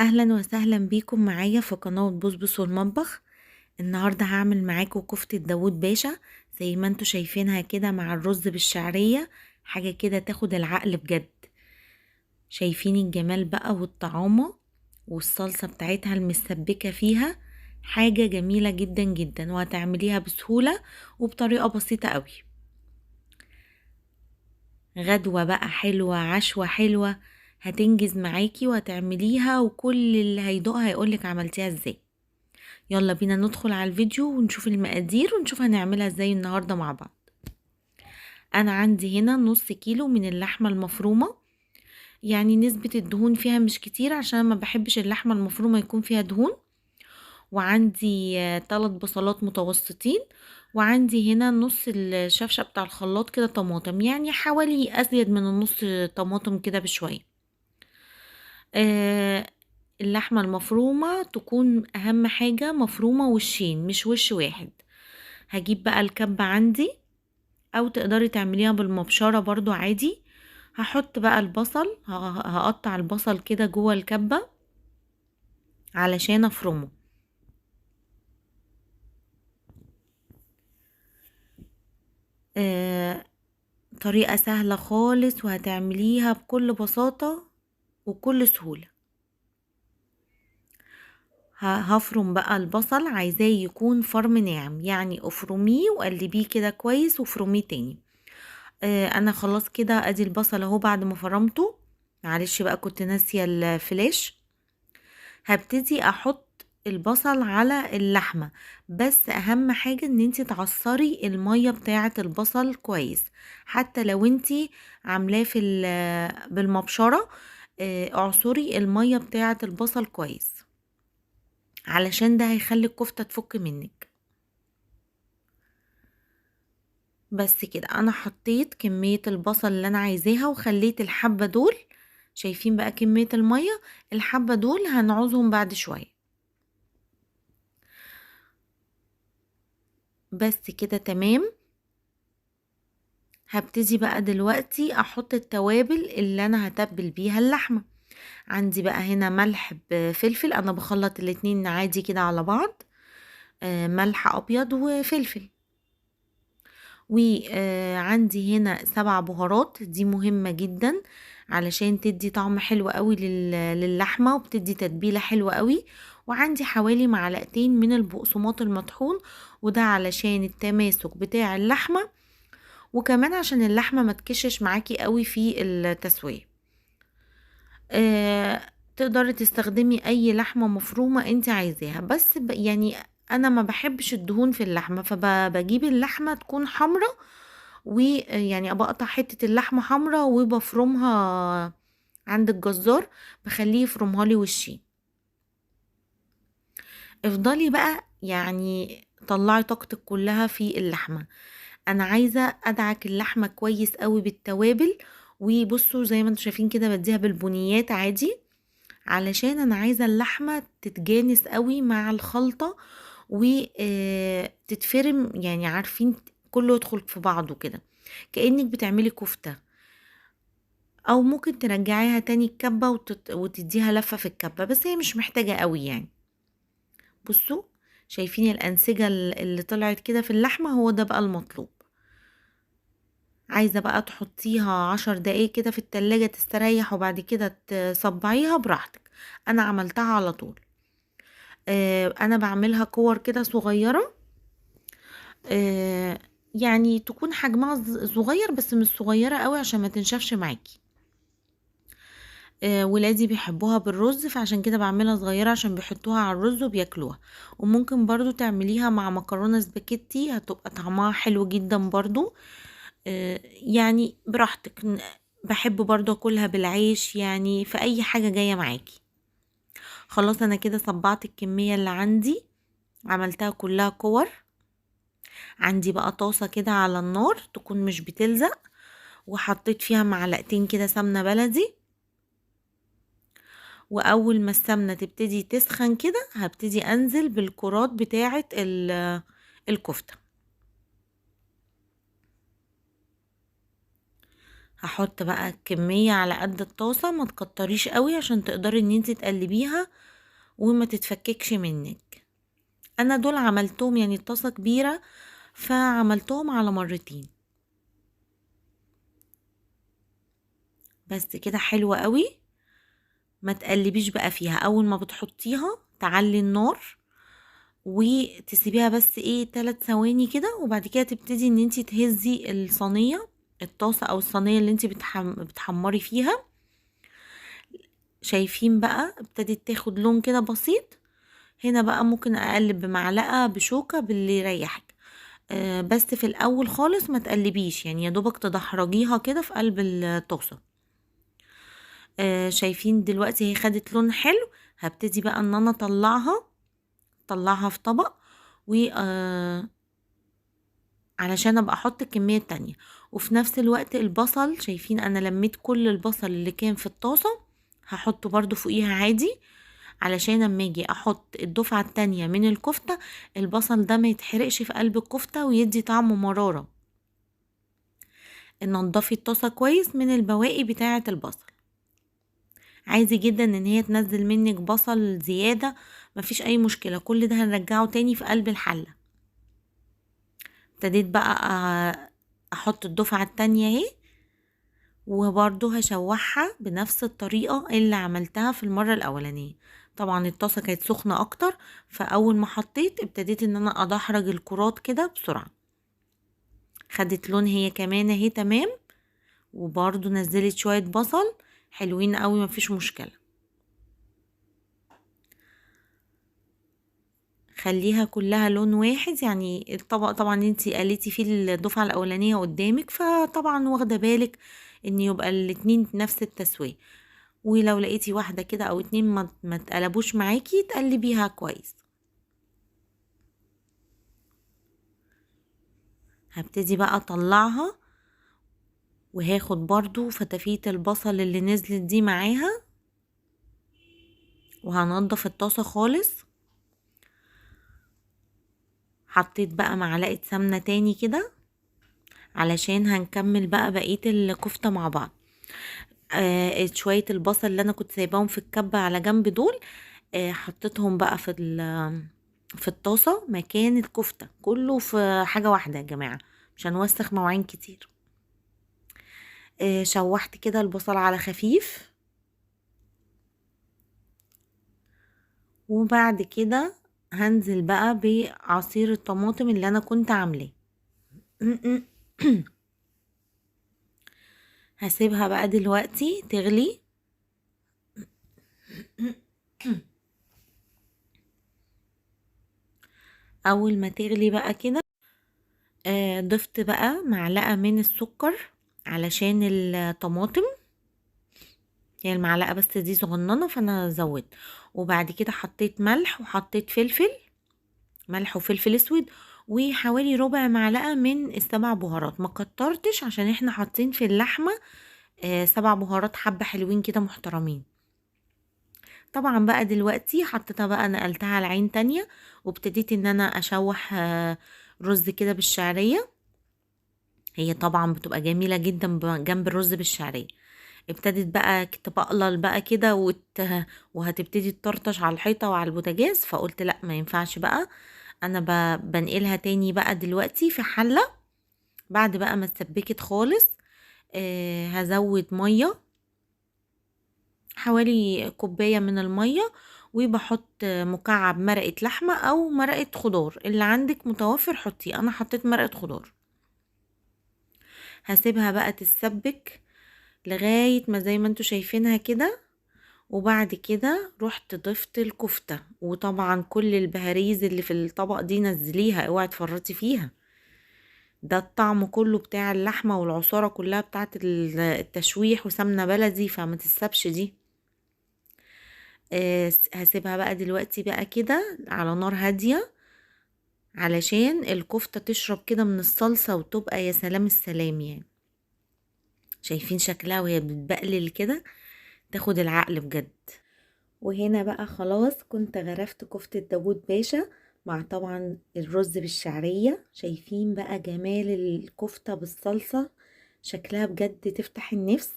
اهلا وسهلا بيكم معايا في قناة بصبص والمطبخ. النهاردة هعمل معاكم كفتة داوود باشا زي ما انتوا شايفينها كده مع الرز بالشعرية. حاجة كده تاخد العقل بجد. شايفين الجمال بقى والطعامة والصلصة بتاعتها المسبكة فيها. حاجة جميلة جدا جدا وهتعمليها بسهولة وبطريقة بسيطة قوي. غدوة بقى حلوة عشوة حلوة هتنجز معاكي وهتعمليها وكل اللي هيدوقها هيقولك عملتيها ازاي. يلا بينا ندخل على الفيديو ونشوف المقادير ونشوف هنعملها ازاي النهاردة مع بعض. انا عندي هنا نص كيلو من اللحمة المفرومة، يعني نسبة الدهون فيها مش كتير عشان ما بحبش اللحمة المفرومة يكون فيها دهون. وعندي 3 بصلات متوسطين، وعندي هنا نص الشفشة بتاع الخلاط كده طماطم، يعني حوالي ازيد من النص طماطم كده بشوية. آه اللحمة المفرومة تكون اهم حاجة مفرومة وشين مش وش واحد. هجيب بقى الكبة عندي او تقدري تعمليها بالمبشرة برضو عادي. هحط بقى البصل، هقطع البصل كده جوه الكبة علشان افرمه. آه طريقة سهلة خالص وهتعمليها بكل بساطة وكل سهولة. هفرم بقى البصل، عايزاه يكون فرم ناعم، يعني افرميه وقلبيه كده كويس وفرميه تاني. انا خلاص كده ادي البصل اهو بعد ما فرمته. معلش بقى كنت ناسية الفلاش. هبتدي احط البصل على اللحمة، بس اهم حاجة ان انتي تعصري المية بتاعة البصل كويس. حتى لو انتي عاملاه بالمبشرة، اعصري المية بتاعة البصل كويس علشان ده هيخلي الكفتة تفك منك. بس كده انا حطيت كمية البصل اللي انا عايزاها وخليت الحبة دول. شايفين بقى كمية المية؟ الحبة دول هنعوزهم بعد شوية. بس كده تمام. هبتدي بقى دلوقتي احط التوابل اللي انا هتبل بيها اللحمة. عندي بقى هنا ملح بفلفل، انا بخلط الاتنين عادي كده على بعض. ملح ابيض وفلفل. وعندي هنا 7 بهارات، دي مهمة جدا علشان تدي طعم حلو قوي للحمة وبتدي تتبيلة حلوة قوي. وعندي حوالي معلقتين من البقسماط المطحون، وده علشان التماسك بتاع اللحمة، وكمان عشان اللحمة ما تكشش معاكي قوي في التسوية. آه تقدري تستخدمي اي لحمة مفرومة انت عايزاها، بس يعني انا ما بحبش الدهون في اللحمة، فبجيب اللحمة تكون حمرة، ويعني بقطع حتة اللحمة حمرة وبفرمها عند الجزار، بخليه يفرمها لي وشي. افضلي بقى يعني طلعي طاقتك كلها في اللحمة. انا عايزة ادعك اللحمة كويس قوي بالتوابل. وبصوا زي ما انتم شايفين كده بديها بالبنيات عادي، علشان انا عايزة اللحمة تتجانس قوي مع الخلطة وتتفرم، يعني عارفين كله يدخل في بعضه كده كأنك بتعملي كفتة. او ممكن ترجعيها تاني الكبة وتديها لفة في الكبة، بس هي مش محتاجة قوي يعني. بصوا شايفين الأنسجة اللي طلعت كده في اللحمة؟ هو ده بقى المطلوب. عايزة بقى تحطيها 10 دقايق كده في التلاجة تستريح وبعد كده تصبعيها براحتك. انا عملتها على طول. انا بعملها كور كده صغيرة. آه يعني تكون حجمها صغير بس مش صغيرة قوي عشان ما تنشفش معاكي. ولادي بيحبوها بالرز، فعشان كده بعملها صغيرة عشان بيحطوها على الرز وبياكلوها. وممكن برضو تعمليها مع مكرونة سباكيتي هتبقى طعمها حلو جدا برضو. يعني براحتك. بحب برضو اكلها بالعيش، يعني في اي حاجة جاية معاكي. خلاص انا كده صبعت الكمية اللي عندي، عملتها كلها كور. عندي بقى طاسة كده على النار تكون مش بتلزق، وحطيت فيها معلقتين كده سمنة بلدي. واول ما السمنة تبتدي تسخن كده هبتدي انزل بالكرات بتاعة الكفتة. هحط بقى كمية على قد الطاسة، ما تكتريش قوي عشان تقدري ان انت تقلبيها وما تتفككش منك. انا دول عملتهم يعني الطاسة كبيرة، فعملتهم على مرتين. بس كده حلوة قوي. ما تقلبيش بقى فيها، اول ما بتحطيها تعلي النار وتسيبيها بس ايه 3 ثواني كده، وبعد كده تبتدي ان انتي تهزي الصينية، الطاسة او الصينية اللي انتي بتحمري فيها. شايفين بقى ابتدت تاخد لون كده بسيط. هنا بقى ممكن اقلب بمعلقة بشوكة باللي يريحك. بس في الاول خالص ما تقلبيش، يعني يا دوبك تدحرجيها كده في قلب الطاسة. شايفين دلوقتي هي خدت لون حلو. هبتدي بقى ان انا اطلعها في طبق، و علشان ابقى احط الكمية التانية. وفي نفس الوقت البصل، شايفين انا لميت كل البصل اللي كان في الطاسة، هحطه برضو فوقيها عادي، علشان اما اجي احط الدفعة التانية من الكفتة، البصل ده ما يتحرقش في قلب الكفتة ويدي طعم مرارة. نضفي الطاسة كويس من البواقي بتاعة البصل. عادي جدا ان هي تنزل منك بصل زيادة، مفيش اي مشكلة، كل ده هنرجعه تاني في قلب الحلة. ابتديت بقى احط الدفعة التانية اهي، وبرضه هشوحها بنفس الطريقة اللي عملتها في المرة الاولانية. طبعا الطاسة كانت سخنة اكتر، فاول ما حطيت ابتديت ان انا ادحرج الكرات كده بسرعة. خدت لون هي كمان اهي تمام، وبرضه نزلت شوية بصل حلوين قوي، مفيش مشكلة. خليها كلها لون واحد، يعني الطبق طبعا انتي قليتي فيه الدفعة الاولانية قدامك، فطبعا واخدة بالك ان يبقى الاتنين نفس التسوية. ولو لقيتي واحدة كده او اتنين ما تقلبوش معاكي، تقلبيها كويس. هبتدي بقى اطلعها، وهاخد برضو فتافيت البصل اللي نزلت دي معاها، وهنضف الطاسة خالص. حطيت بقى معلقة سمنة تاني كده، علشان هنكمل بقى بقية الكفتة مع بعض. شوية البصل اللي انا كنت سايباهم في الكبة على جنب دول، حطيتهم بقى في الطاسة مكان الكفتة، كله في حاجة واحدة يا جماعة، مش هنوسخ مواعين كتير. شوحت كده البصل على خفيف، وبعد كده هنزل بقى بعصير الطماطم اللي انا كنت عاملاه. هسيبها بقى دلوقتي تغلي. اول ما تغلي بقى كده، ضفت بقى معلقة من السكر علشان الطماطم، هي المعلقة بس دي صغننة فانا زودت. وبعد كده حطيت ملح وحطيت فلفل، ملح وفلفل اسود، وحوالي ربع معلقة من السبع بهارات، ما كترتش عشان احنا حاطين في اللحمة 7 بهارات، حبة حلوين كده محترمين. طبعا بقى دلوقتي حطيتها بقى، نقلتها على عين تانية، وابتديت ان انا اشوح رز كده بالشعرية. هي طبعا بتبقى جميلة جدا جنب الرز بالشعرية. ابتدت بقى تبقلل بقى كده وهتبتدي تطرطش على الحيطة وعلى البوتاجاز، فقلت لا ما ينفعش بقى. انا بنقلها تاني بقى دلوقتي في حلة، بعد بقى ما اتسبكت خالص. هزود مية، حوالي كوباية من المية، وبحط مكعب مرقة لحمة او مرقة خضار اللي عندك متوفر حطيه، انا حطيت مرقة خضار. هسيبها بقى تتسبك لغاية ما زي ما انتوا شايفينها كده. وبعد كده رحت ضفت الكفتة، وطبعا كل البهاريز اللي في الطبق دي نزليها، اوعي تفرطي فيها، ده الطعم كله بتاع اللحمة والعصارة كلها بتاعت التشويح، وسمنة بلدي فما تتسبش دي. هسيبها بقى دلوقتي بقى كده على نار هادية، علشان الكفتة تشرب كده من الصلصة وتبقى يا سلام السلام يعني. شايفين شكلها وهي بتبقلل كده، تاخد العقل بجد. وهنا بقى خلاص كنت غرفت كفتة داوود باشا مع طبعا الرز بالشعرية. شايفين بقى جمال الكفتة بالصلصة، شكلها بجد تفتح النفس.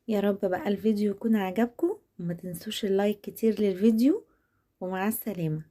يا رب بقى الفيديو يكون عجبكم، وما تنسوش اللايك كتير للفيديو، ومع السلامة.